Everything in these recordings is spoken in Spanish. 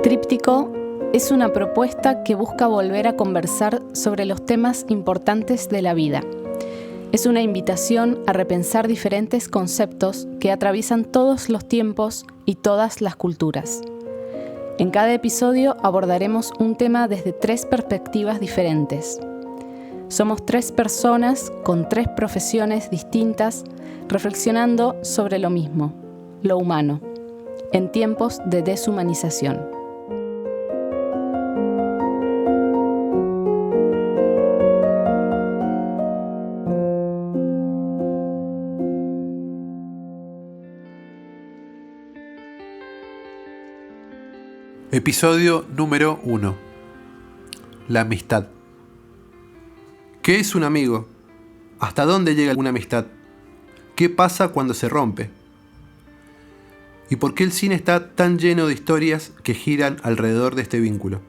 Tríptico es una propuesta que busca volver a conversar sobre los temas importantes de la vida. Es una invitación a repensar diferentes conceptos que atraviesan todos los tiempos y todas las culturas. En cada episodio abordaremos un tema desde 3 perspectivas diferentes. Somos 3 personas con 3 profesiones distintas reflexionando sobre lo mismo, lo humano, en tiempos de deshumanización. Episodio número 1. La amistad. ¿Qué es un amigo? ¿Hasta dónde llega una amistad? ¿Qué pasa cuando se rompe? ¿Y por qué el cine está tan lleno de historias que giran alrededor de este vínculo?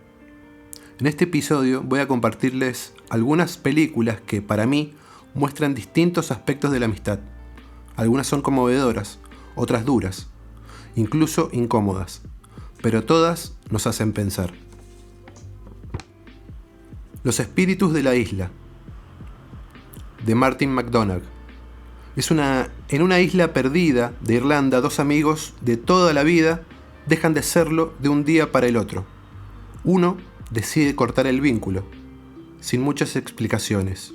En este episodio voy a compartirles algunas películas que para mí muestran distintos aspectos de la amistad. Algunas son conmovedoras, otras duras, incluso incómodas, pero todas nos hacen pensar. Los espíritus de la isla, de Martin McDonagh. En una isla perdida de Irlanda, 2 amigos de toda la vida dejan de serlo de un día para el otro. Uno decide cortar el vínculo, sin muchas explicaciones.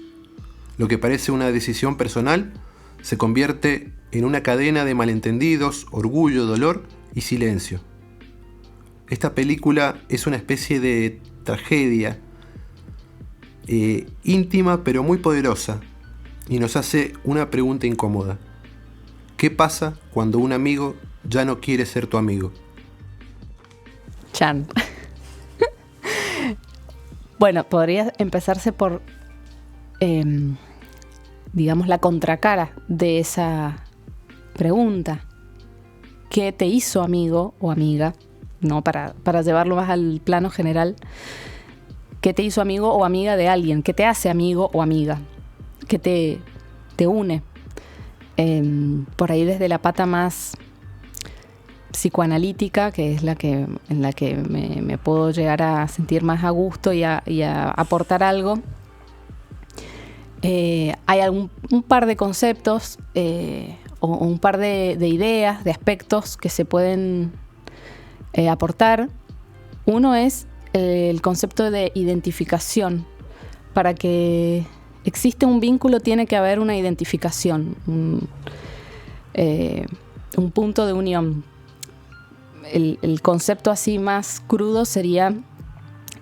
Lo que parece una decisión personal se convierte en una cadena de malentendidos, orgullo, dolor y silencio. Esta película es una especie de tragedia íntima pero muy poderosa y nos hace una pregunta incómoda. ¿Qué pasa cuando un amigo ya no quiere ser tu amigo? Chan. Bueno, podría empezarse por, digamos, la contracara de esa pregunta. ¿Qué te hizo amigo o amiga? No, para llevarlo más al plano general. ¿Qué te hizo amigo o amiga de alguien? ¿Qué te hace amigo o amiga? ¿Qué te une? Por ahí desde la pata más psicoanalítica, que es en la que me puedo llegar a sentir más a gusto y a aportar algo. Hay un par de conceptos o un par de ideas, de aspectos que se pueden aportar. Uno es el concepto de identificación. Para que existe un vínculo tiene que haber una identificación, un punto de unión. El concepto así más crudo sería,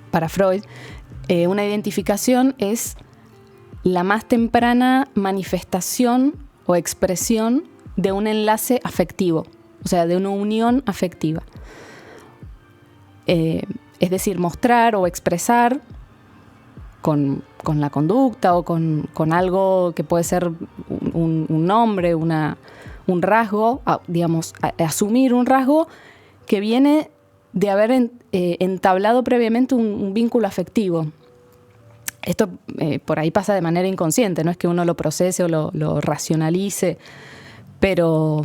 para Freud, una identificación es la más temprana manifestación o expresión de un enlace afectivo, o sea, de una unión afectiva. Es decir, mostrar o expresar con la conducta o con algo que puede ser un nombre, un rasgo, digamos, asumir un rasgo que viene de haber entablado previamente un vínculo afectivo. Esto por ahí pasa de manera inconsciente, no es que uno lo procese o lo racionalice, pero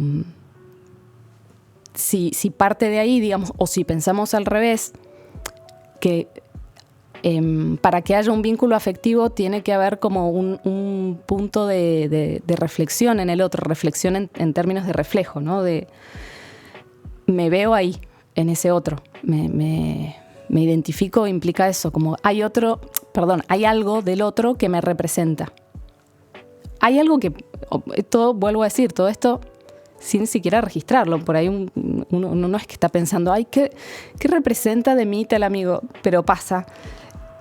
si parte de ahí, digamos, o si pensamos al revés, que para que haya un vínculo afectivo tiene que haber como un punto de reflexión en el otro, reflexión en términos de reflejo, ¿no? Me veo ahí, en ese otro, me identifico, implica eso, como hay algo del otro que me representa. Hay algo que, vuelvo a decir, todo esto sin siquiera registrarlo. Por ahí uno no es que está pensando, ay, ¿qué representa de mí tal amigo? Pero pasa.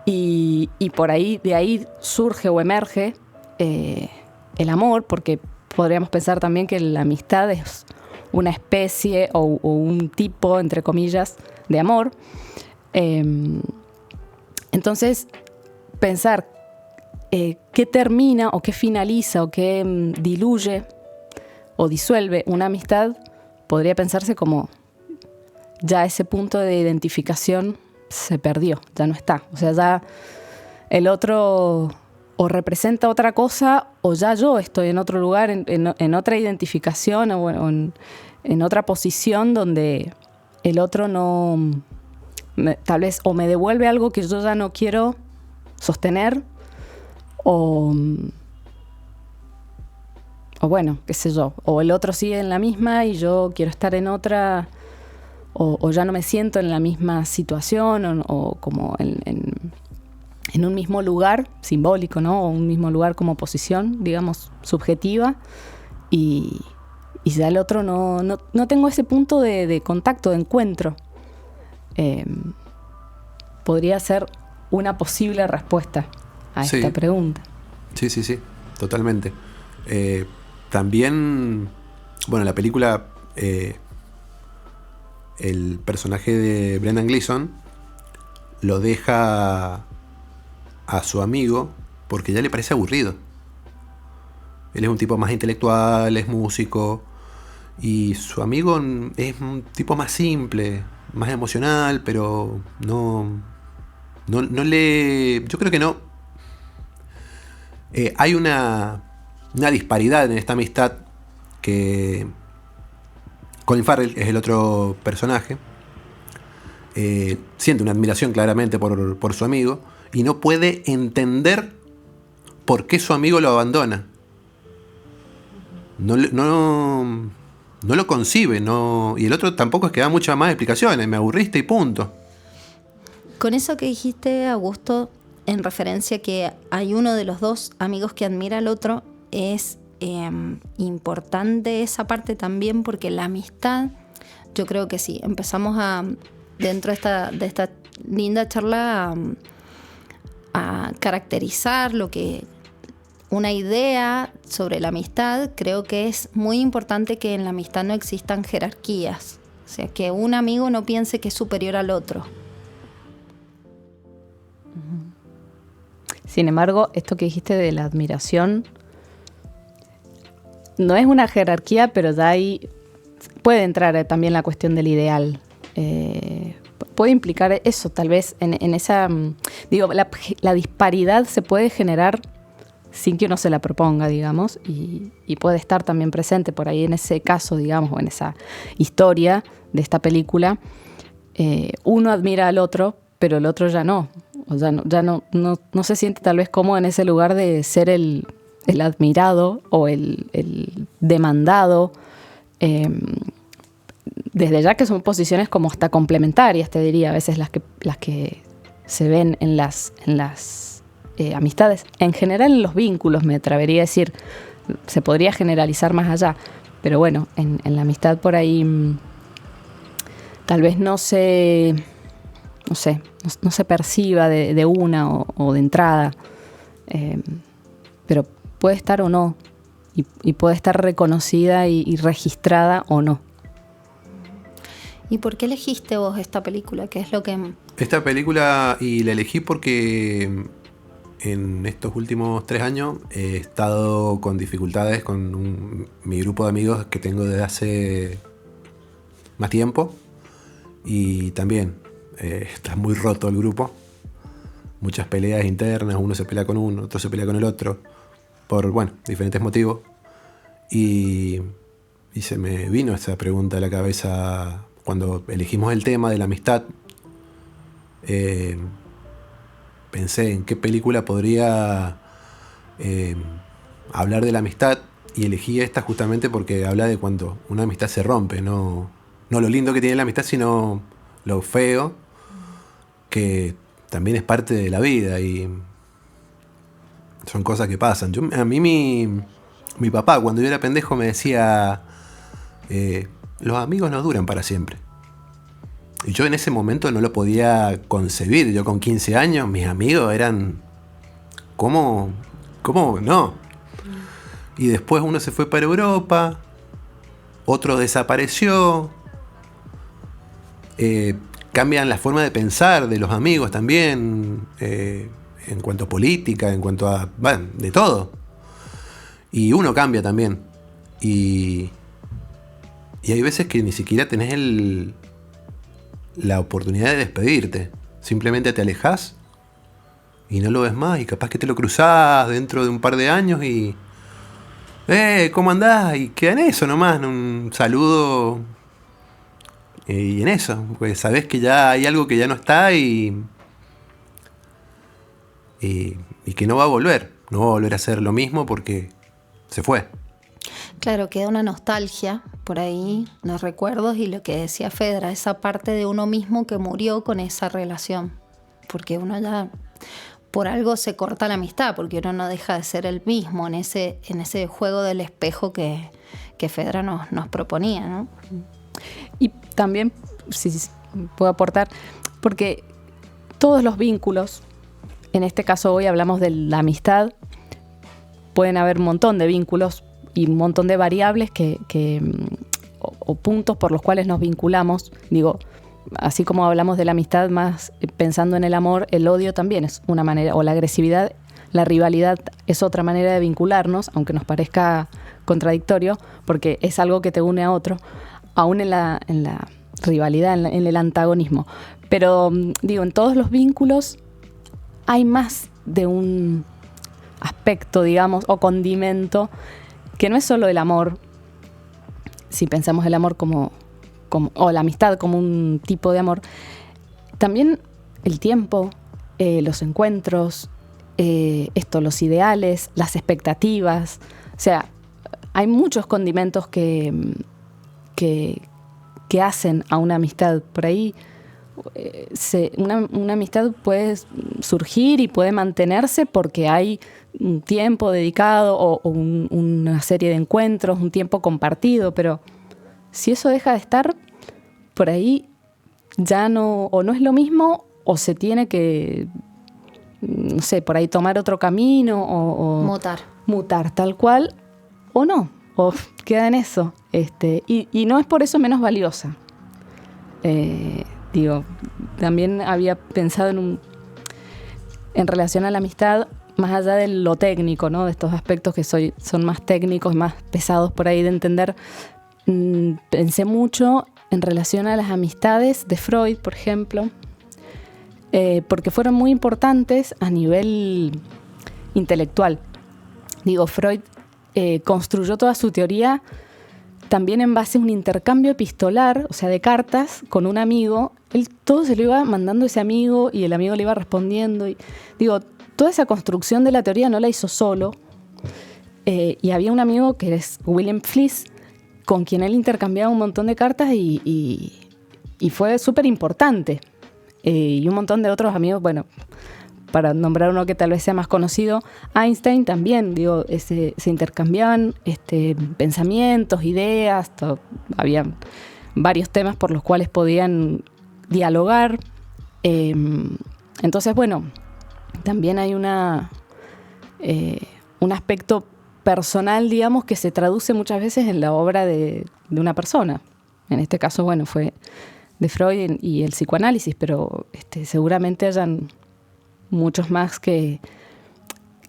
Y por ahí, de ahí surge o emerge el amor, porque podríamos pensar también que la amistad es una especie o un tipo, entre comillas, de amor. Entonces, pensar qué termina o qué finaliza o qué diluye o disuelve una amistad, podría pensarse como ya ese punto de identificación se perdió, ya no está. O sea, ya el otro o representa otra cosa o ya yo estoy en otro lugar, en otra identificación o en otra posición donde el otro no tal vez o me devuelve algo que yo ya no quiero sostener, o bueno, qué sé yo, o el otro sigue en la misma y yo quiero estar en otra, o ya no me siento en la misma situación, o como en un mismo lugar simbólico, ¿no? O un mismo lugar como posición, digamos, subjetiva, y ya el otro no tengo ese punto de contacto, de encuentro. Podría ser una posible respuesta a esta pregunta. Sí, totalmente. También, bueno, la película, el personaje de Brendan Gleeson lo deja a su amigo porque ya le parece aburrido. Él es un tipo más intelectual, es músico, y su amigo es un tipo más simple, más emocional, pero no le... Yo creo que no... hay una disparidad en esta amistad que... Colin Farrell es el otro personaje. Siente una admiración claramente por su amigo y no puede entender por qué su amigo lo abandona. No lo concibe, y el otro tampoco es que da muchas más explicaciones. Me aburriste y punto. Con eso que dijiste, Augusto, en referencia que hay uno de los dos amigos que admira al otro, es importante esa parte también, porque la amistad, yo creo que sí, empezamos dentro de esta linda charla a caracterizar lo que una idea sobre la amistad. Creo que es muy importante que en la amistad no existan jerarquías, o sea, que un amigo no piense que es superior al otro. Sin embargo, esto que dijiste de la admiración no es una jerarquía, pero de ahí puede entrar también la cuestión del ideal. Puede implicar eso, tal vez en esa... Digo, la disparidad se puede generar sin que uno se la proponga, digamos, y puede estar también presente por ahí en ese caso, digamos, o en esa historia de esta película. Uno admira al otro, pero el otro ya no. O ya no se siente tal vez cómodo en ese lugar de ser el admirado o el demandado. Desde ya que son posiciones como hasta complementarias, te diría, a veces las que se ven en las amistades. En general en los vínculos, me atrevería a decir, se podría generalizar más allá, pero bueno, en la amistad por ahí tal vez no se perciba de una o de entrada, pero puede estar o no, y puede estar reconocida y registrada o no. ¿Y por qué elegiste vos esta película? ¿Qué es lo que...? Esta película, y la elegí porque en estos últimos 3 años he estado con dificultades con mi grupo de amigos que tengo desde hace más tiempo, y también está muy roto el grupo. Muchas peleas internas, uno se pelea con uno, otro se pelea con el otro, por, bueno, diferentes motivos. Y se me vino esa pregunta a la cabeza cuando elegimos el tema de la amistad. Pensé en qué película podría hablar de la amistad, y elegí esta justamente porque habla de cuando una amistad se rompe, no lo lindo que tiene la amistad, sino lo feo, que también es parte de la vida y son cosas que pasan. A mí mi papá, cuando yo era pendejo, me decía, los amigos no duran para siempre. Y yo en ese momento no lo podía concebir. Yo con 15 años, mis amigos eran... ¿Cómo no? Y después uno se fue para Europa, otro desapareció. Cambian la forma de pensar de los amigos también, en cuanto a política, en cuanto a... bueno, de todo. Y uno cambia también. Y hay veces que ni siquiera tenés la oportunidad de despedirte. Simplemente te alejás y no lo ves más, y capaz que te lo cruzás dentro de un par de años y... ¿cómo andás? Y queda en eso nomás, en un saludo y en eso, pues sabés que ya hay algo que ya no está y que no va a volver. No va a volver a hacer lo mismo porque se fue. Claro, queda una nostalgia por ahí, los recuerdos y lo que decía Fedra, esa parte de uno mismo que murió con esa relación. Porque uno ya, por algo se corta la amistad, porque uno no deja de ser el mismo en ese juego del espejo que Fedra nos proponía, ¿no? Y también, si puedo aportar, porque todos los vínculos, en este caso hoy hablamos de la amistad, pueden haber un montón de vínculos y un montón de variables o puntos por los cuales nos vinculamos. Digo, así como hablamos de la amistad más pensando en el amor, el odio también es una manera, o la agresividad, la rivalidad es otra manera de vincularnos, aunque nos parezca contradictorio, porque es algo que te une a otro, aún en la rivalidad, en el antagonismo. Pero digo, en todos los vínculos hay más de un aspecto, digamos, o condimento, que no es solo el amor, si pensamos el amor o la amistad como un tipo de amor, también el tiempo, los encuentros, los ideales, las expectativas. O sea, hay muchos condimentos que hacen a una amistad. Por ahí una amistad puede surgir y puede mantenerse porque hay un tiempo dedicado o una serie de encuentros, un tiempo compartido, pero si eso deja de estar, por ahí ya no, o no es lo mismo, o se tiene que, no sé, por ahí tomar otro camino o mutar tal cual, o no, o queda en eso. Y no es por eso menos valiosa. Digo, también había pensado en relación a la amistad, más allá de lo técnico, ¿no? De estos aspectos que son más técnicos, más pesados por ahí de entender. Pensé mucho en relación a las amistades de Freud, por ejemplo, porque fueron muy importantes a nivel intelectual. Digo, Freud construyó toda su teoría también en base a un intercambio epistolar, o sea, de cartas con un amigo. Él todo se lo iba mandando a ese amigo y el amigo le iba respondiendo. Y, digo, toda esa construcción de la teoría no la hizo solo. Y había un amigo que es William Fliess, con quien él intercambiaba un montón de cartas y fue súper importante. Y un montón de otros amigos, bueno, para nombrar uno que tal vez sea más conocido, Einstein también, digo, se intercambiaban pensamientos, ideas, había varios temas por los cuales podían dialogar. Entonces, bueno, también hay un aspecto personal, digamos, que se traduce muchas veces en la obra de una persona. En este caso, bueno, fue de Freud y el psicoanálisis, pero seguramente hayan muchos más que...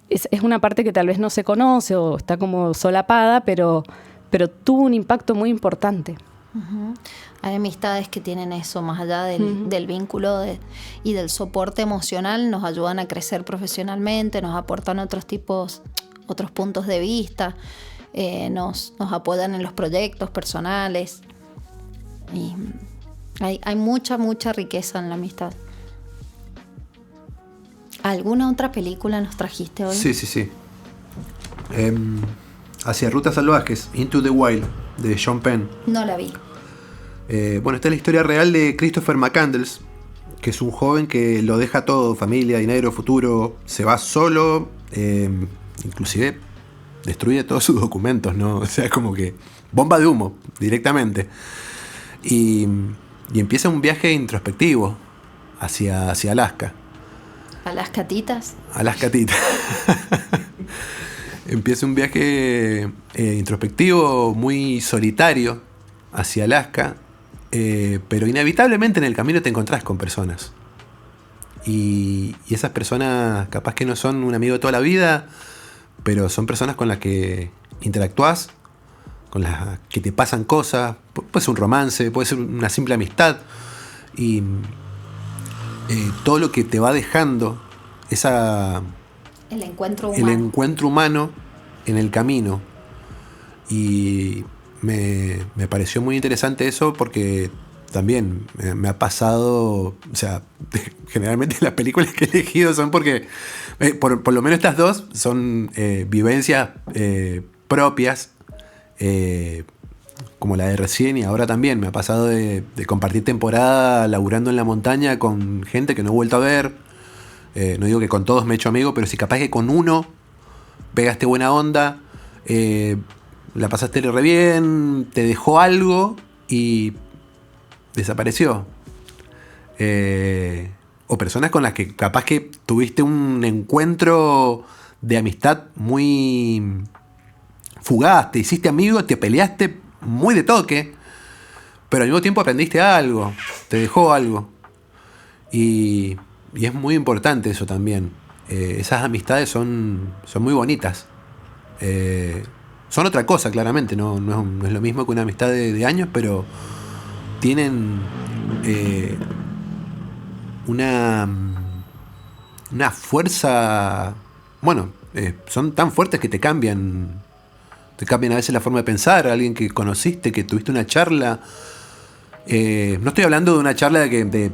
Es una parte que tal vez no se conoce o está como solapada, pero tuvo un impacto muy importante. Uh-huh. Hay amistades que tienen eso, más allá del vínculo y del soporte emocional, nos ayudan a crecer profesionalmente, nos aportan otros puntos de vista, nos apoyan en los proyectos personales. Y hay mucha riqueza en la amistad. ¿Alguna otra película nos trajiste hoy? Sí. Hacia Rutas Salvajes, Into the Wild, de Sean Penn. No la vi. Bueno, esta es la historia real de Christopher McCandless, que es un joven que lo deja todo, familia, dinero, futuro, se va solo, inclusive destruye todos sus documentos, ¿no? O sea, como que bomba de humo, directamente. Y empieza un viaje introspectivo hacia Alaska. ¿A las catitas? A las catitas. Empieza un viaje introspectivo, muy solitario, hacia Alaska, pero inevitablemente en el camino te encontrás con personas. Y esas personas capaz que no son un amigo de toda la vida, pero son personas con las que interactúas, con las que te pasan cosas. Puede ser un romance, puede ser una simple amistad. Y todo lo que te va dejando el encuentro humano en el camino. Y me pareció muy interesante eso porque también me ha pasado, o sea, generalmente las películas que he elegido son porque, por lo menos estas dos son vivencias propias, como la de recién, y ahora también me ha pasado de compartir temporada laburando en la montaña con gente que no he vuelto a ver. No digo que con todos me he hecho amigo, pero si capaz que con uno pegaste buena onda, la pasaste re bien, te dejó algo y desapareció. O personas con las que capaz que tuviste un encuentro de amistad muy fugaz, te hiciste amigo, te peleaste muy de toque, pero al mismo tiempo aprendiste algo, te dejó algo. Y es muy importante eso también. Esas amistades son muy bonitas. Son otra cosa, claramente, no es lo mismo que una amistad de años, pero tienen una fuerza. Bueno, son tan fuertes que te cambian a veces la forma de pensar. Alguien que conociste, que tuviste una charla. No estoy hablando de una charla de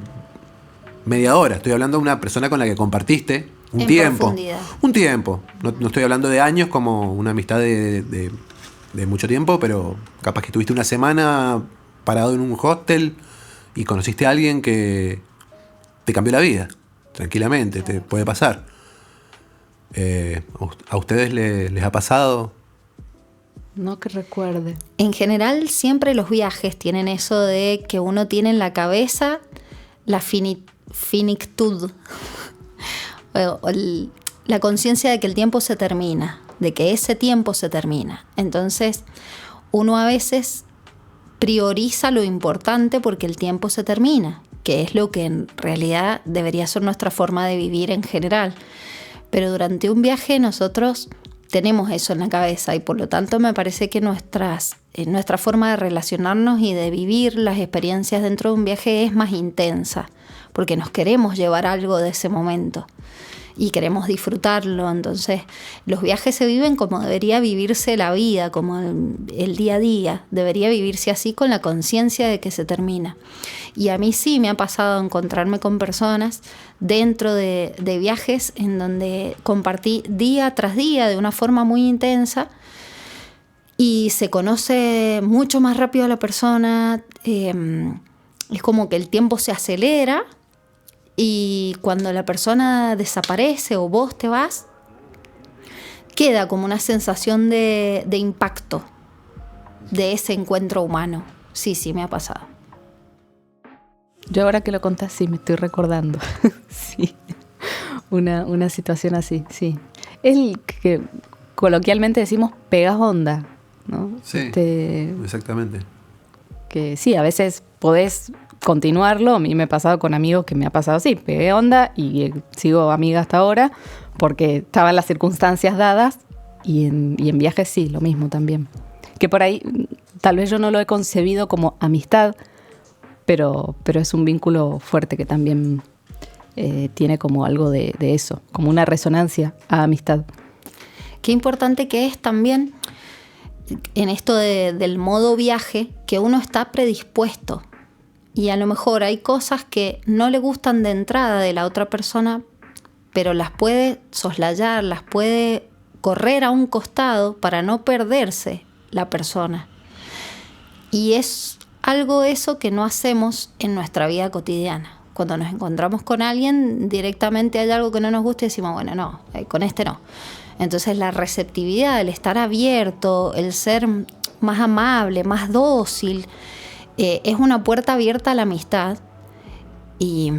media hora, estoy hablando de una persona con la que compartiste un tiempo. Profundidad. Un tiempo. No estoy hablando de años como una amistad de mucho tiempo, pero capaz que estuviste una semana parado en un hostel y conociste a alguien que te cambió la vida. Tranquilamente, te puede pasar. ¿A ustedes les ha pasado? No que recuerde. En general, siempre los viajes tienen eso de que uno tiene en la cabeza la finitud, la conciencia de que el tiempo se termina, de que ese tiempo se termina. Entonces, uno a veces prioriza lo importante porque el tiempo se termina, que es lo que en realidad debería ser nuestra forma de vivir en general. Pero durante un viaje nosotros tenemos eso en la cabeza y por lo tanto me parece que nuestra forma de relacionarnos y de vivir las experiencias dentro de un viaje es más intensa, porque nos queremos llevar algo de ese momento y queremos disfrutarlo. Entonces los viajes se viven como debería vivirse la vida, como el día a día, debería vivirse así, con la conciencia de que se termina. Y a mí sí me ha pasado encontrarme con personas dentro de viajes en donde compartí día tras día de una forma muy intensa y se conoce mucho más rápido a la persona. Es como que el tiempo se acelera y cuando la persona desaparece o vos te vas, queda como una sensación de impacto de ese encuentro humano. Sí, me ha pasado. Yo ahora que lo contás, sí, me estoy recordando. Sí, una situación así, sí. Es el que coloquialmente decimos pegas onda, ¿no? Sí, exactamente. Que sí, a veces podés continuarlo. A mí me ha pasado con amigos que me ha pasado así, pegué onda y sigo amiga hasta ahora porque estaban las circunstancias dadas y en viajes sí, lo mismo también. Que por ahí tal vez yo no lo he concebido como amistad, pero es un vínculo fuerte que también tiene como algo de eso, como una resonancia a amistad. Qué importante que es también en esto del modo viaje, que uno está predispuesto y a lo mejor hay cosas que no le gustan de entrada de la otra persona, pero las puede soslayar, las puede correr a un costado para no perderse la persona. Y es algo eso que no hacemos en nuestra vida cotidiana. Cuando nos encontramos con alguien, directamente hay algo que no nos gusta y decimos, bueno, no, con este no. Entonces la receptividad, el estar abierto, el ser más amable, más dócil, es una puerta abierta a la amistad y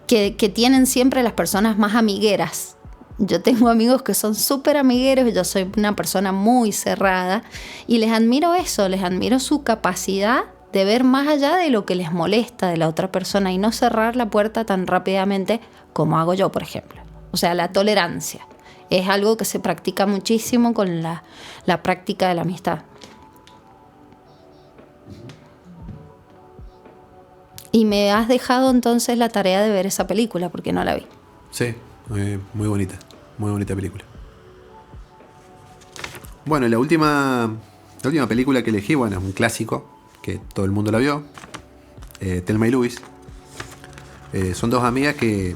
que tienen siempre las personas más amigueras. Yo tengo amigos que son súper amigueros, yo soy una persona muy cerrada y les admiro eso, les admiro su capacidad de ver más allá de lo que les molesta de la otra persona y no cerrar la puerta tan rápidamente como hago yo, por ejemplo. O sea, la tolerancia es algo que se practica muchísimo con la práctica de la amistad. Y me has dejado entonces la tarea de ver esa película porque no la vi. Sí, muy bonita película. Bueno, la última película que elegí, bueno, es un clásico, que todo el mundo la vio, Thelma y Louise. Son dos amigas que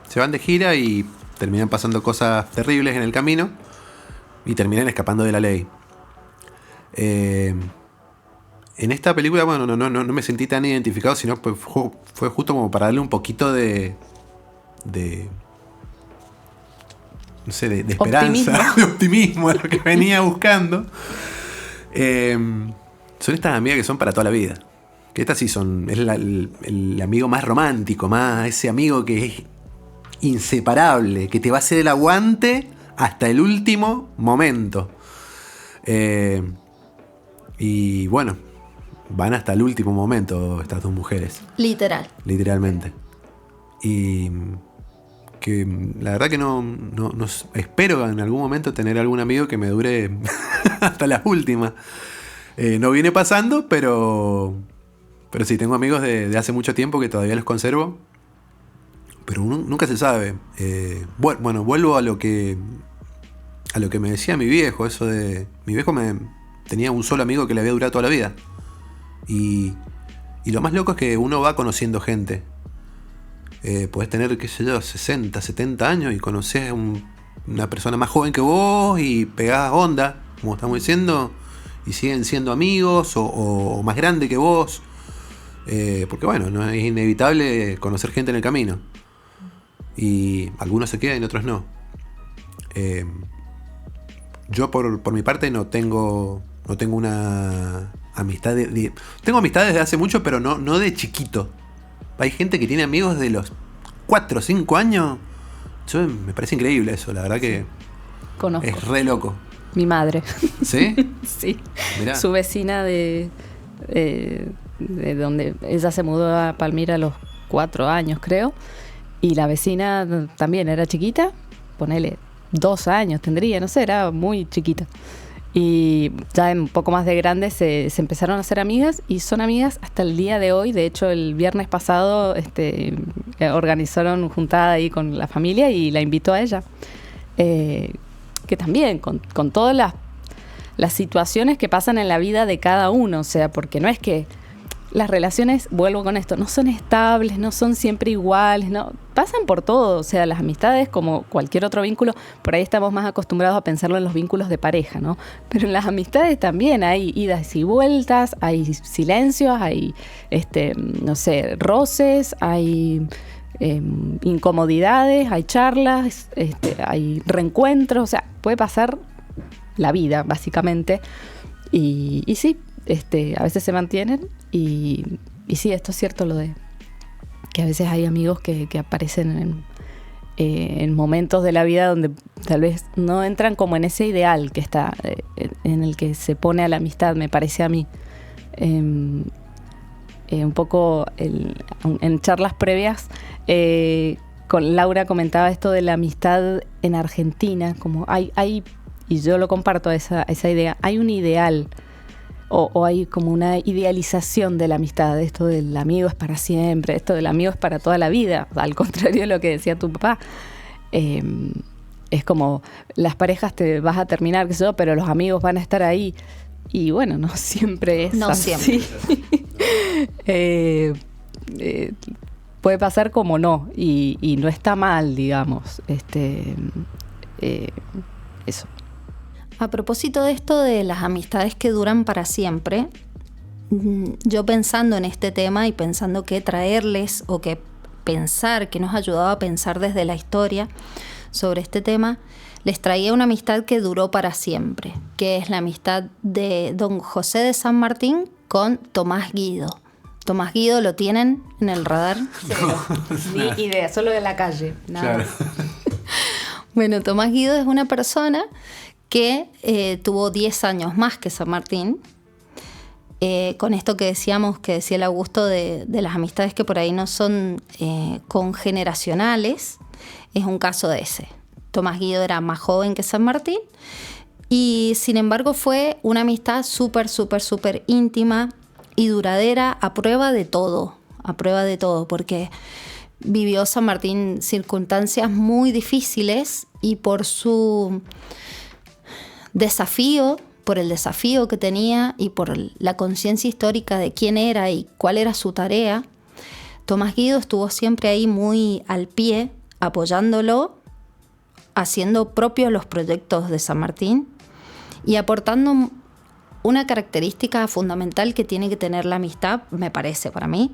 se van de gira y terminan pasando cosas terribles en el camino y terminan escapando de la ley. En esta película, bueno, no me sentí tan identificado, sino pues fue justo como para darle un poquito de no sé, de esperanza, de optimismo a lo que venía buscando. Son estas amigas que son para toda la vida. Que estas sí son, es el amigo más romántico, más ese amigo que es inseparable, que te va a hacer el aguante hasta el último momento. Y bueno, van hasta el último momento estas dos mujeres. Literalmente. Y que la verdad que no espero en algún momento tener algún amigo que me dure hasta las últimas. No viene pasando, pero sí, tengo amigos de hace mucho tiempo que todavía los conservo. Pero nunca se sabe. Bueno, vuelvo a lo que me decía mi viejo. Eso de... Mi viejo tenía un solo amigo que le había durado toda la vida. Y lo más loco es que uno va conociendo gente. Podés tener, qué sé yo, 60, 70 años y conocés a una persona más joven que vos y pegás onda, como estamos diciendo, y siguen siendo amigos o más grande que vos. Porque bueno, no es inevitable conocer gente en el camino. Y algunos se quedan y otros no. Yo por mi parte no tengo una amistad tengo amistades de hace mucho, pero no de chiquito. Hay gente que tiene amigos de los 4 o 5 años. Me parece increíble eso, la verdad que conozco. Es re loco. Mi madre. ¿Sí? Sí. Mirá. Su vecina de donde ella se mudó a Palmira a los 4 años, creo. Y la vecina también era chiquita, ponele 2 años tendría, no sé, era muy chiquita. Y ya un poco más de grandes se empezaron a hacer amigas y son amigas hasta el día de hoy. De hecho, el viernes pasado organizaron juntada ahí con la familia y la invitó a ella. Que también con todas las situaciones que pasan en la vida de cada uno. O sea, porque no es que las relaciones, vuelvo con esto, no son estables, no son siempre iguales, no, pasan por todo. O sea, las amistades, como cualquier otro vínculo, por ahí estamos más acostumbrados a pensarlo en los vínculos de pareja, ¿no? Pero en las amistades también hay idas y vueltas, hay silencios, hay, no sé, roces, hay incomodidades, hay charlas, hay reencuentros. O sea, puede pasar la vida, básicamente. Y sí, a veces se mantienen y sí, esto es cierto, lo de que a veces hay amigos que aparecen en momentos de la vida donde tal vez no entran como en ese ideal que está en el que se pone a la amistad, me parece a mí. Un poco en charlas previas con Laura comentaba esto de la amistad en Argentina, como hay y yo lo comparto esa idea, hay un ideal o hay como una idealización de la amistad, esto del amigo es para siempre, esto del amigo es para toda la vida, al contrario de lo que decía tu papá. Es como las parejas te vas a terminar, qué sé yo, pero los amigos van a estar ahí. Y bueno, no siempre es así. Siempre. Puede pasar como no, y no está mal, digamos. Eso. A propósito de esto de las amistades que duran para siempre, yo pensando en este tema y pensando qué traerles o qué pensar, que nos ayudaba a pensar desde la historia sobre este tema, les traía una amistad que duró para siempre, que es la amistad de don José de San Martín con Tomás Guido. Tomás Guido lo tienen en el radar. Ni idea, solo de la calle. Nada. Claro. Bueno, Tomás Guido es una persona que tuvo 10 años más que San Martín. Con esto que decíamos, que decía el Augusto de las amistades que por ahí no son congeneracionales, es un caso de ese. Tomás Guido era más joven que San Martín y sin embargo fue una amistad súper íntima y duradera, a prueba de todo, porque vivió San Martín circunstancias muy difíciles y por su desafío, por el desafío que tenía y por la conciencia histórica de quién era y cuál era su tarea, Tomás Guido estuvo siempre ahí muy al pie, apoyándolo, haciendo propios los proyectos de San Martín y aportando una característica fundamental que tiene que tener la amistad, me parece para mí,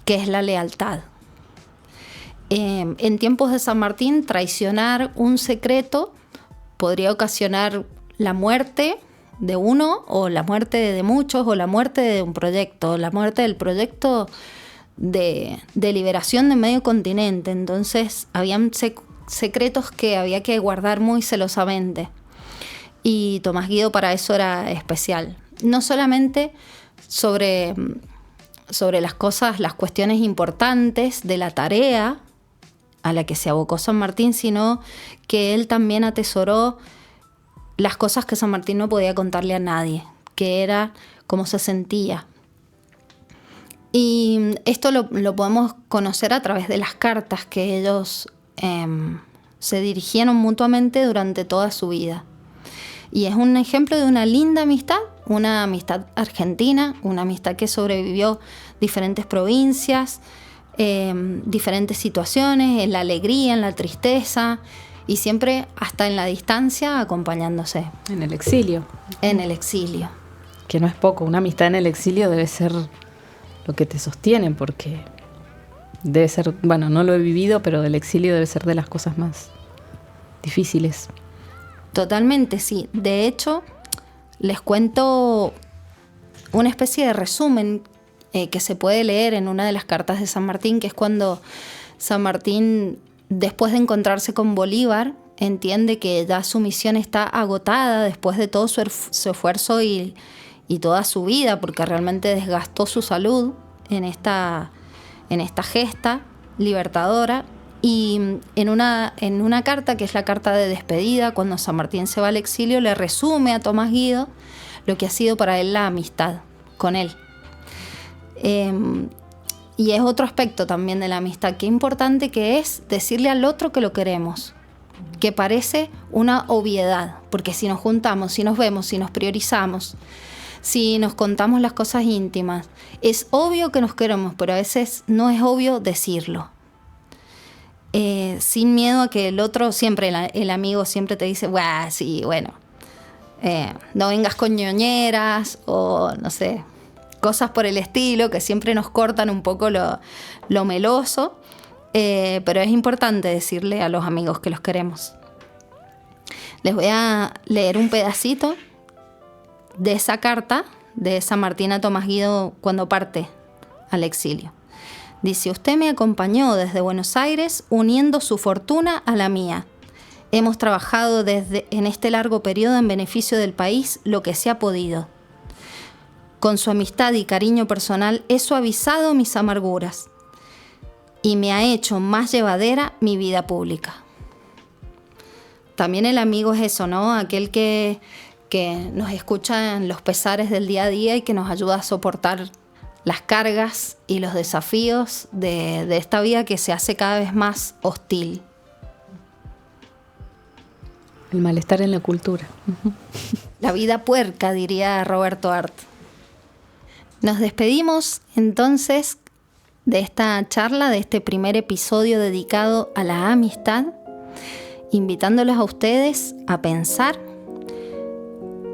que es la lealtad. En tiempos de San Martín, traicionar un secreto podría ocasionar la muerte de uno, o la muerte de muchos, o la muerte de un proyecto, la muerte del proyecto de liberación de medio continente. Entonces, habían secretos que había que guardar muy celosamente. Y Tomás Guido para eso era especial. No solamente sobre las cosas, las cuestiones importantes de la tarea a la que se abocó San Martín, sino que él también atesoró las cosas que San Martín no podía contarle a nadie, que era cómo se sentía. Y esto lo podemos conocer a través de las cartas que ellos se dirigieron mutuamente durante toda su vida. Y es un ejemplo de una linda amistad, una amistad argentina, una amistad que sobrevivió diferentes provincias, diferentes situaciones, en la alegría, en la tristeza y siempre hasta en la distancia acompañándose. En el exilio. En el exilio. Que no es poco, una amistad en el exilio debe ser lo que te sostiene, porque debe ser, bueno, no lo he vivido, pero el exilio debe ser de las cosas más difíciles. Totalmente, sí. De hecho, les cuento una especie de resumen que se puede leer en una de las cartas de San Martín, que es cuando San Martín, después de encontrarse con Bolívar, entiende que ya su misión está agotada después de todo su esfuerzo y toda su vida, porque realmente desgastó su salud en esta gesta libertadora. Y en una carta, que es la carta de despedida, cuando San Martín se va al exilio, le resume a Tomás Guido lo que ha sido para él la amistad con él. Y es otro aspecto también de la amistad, qué importante que es decirle al otro que lo queremos, que parece una obviedad, porque si nos juntamos, si nos vemos, si nos priorizamos, si nos contamos las cosas íntimas, es obvio que nos queremos, pero a veces no es obvio decirlo. Sin miedo a que el otro, siempre el amigo siempre te dice, sí, bueno, no vengas con ñoñeras o no sé, cosas por el estilo que siempre nos cortan un poco lo meloso, pero es importante decirle a los amigos que los queremos. Les voy a leer un pedacito de esa carta de San Martín a Tomás Guido cuando parte al exilio. Dice: usted me acompañó desde Buenos Aires uniendo su fortuna a la mía. Hemos trabajado en este largo periodo en beneficio del país lo que se ha podido. Con su amistad y cariño personal he suavizado mis amarguras y me ha hecho más llevadera mi vida pública. También el amigo es eso, ¿no? Aquel que nos escucha en los pesares del día a día y que nos ayuda a soportar las cargas y los desafíos de esta vida que se hace cada vez más hostil. El malestar en la cultura. La vida puerca, diría Roberto Art. Nos despedimos entonces de esta charla, de este primer episodio dedicado a la amistad, invitándolos a ustedes a pensar.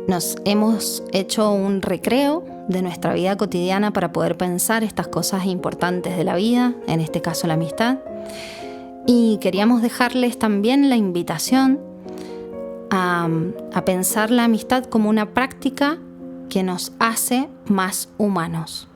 Nos hemos hecho un recreo de nuestra vida cotidiana para poder pensar estas cosas importantes de la vida, en este caso la amistad. Y queríamos dejarles también la invitación a pensar la amistad como una práctica que nos hace más humanos.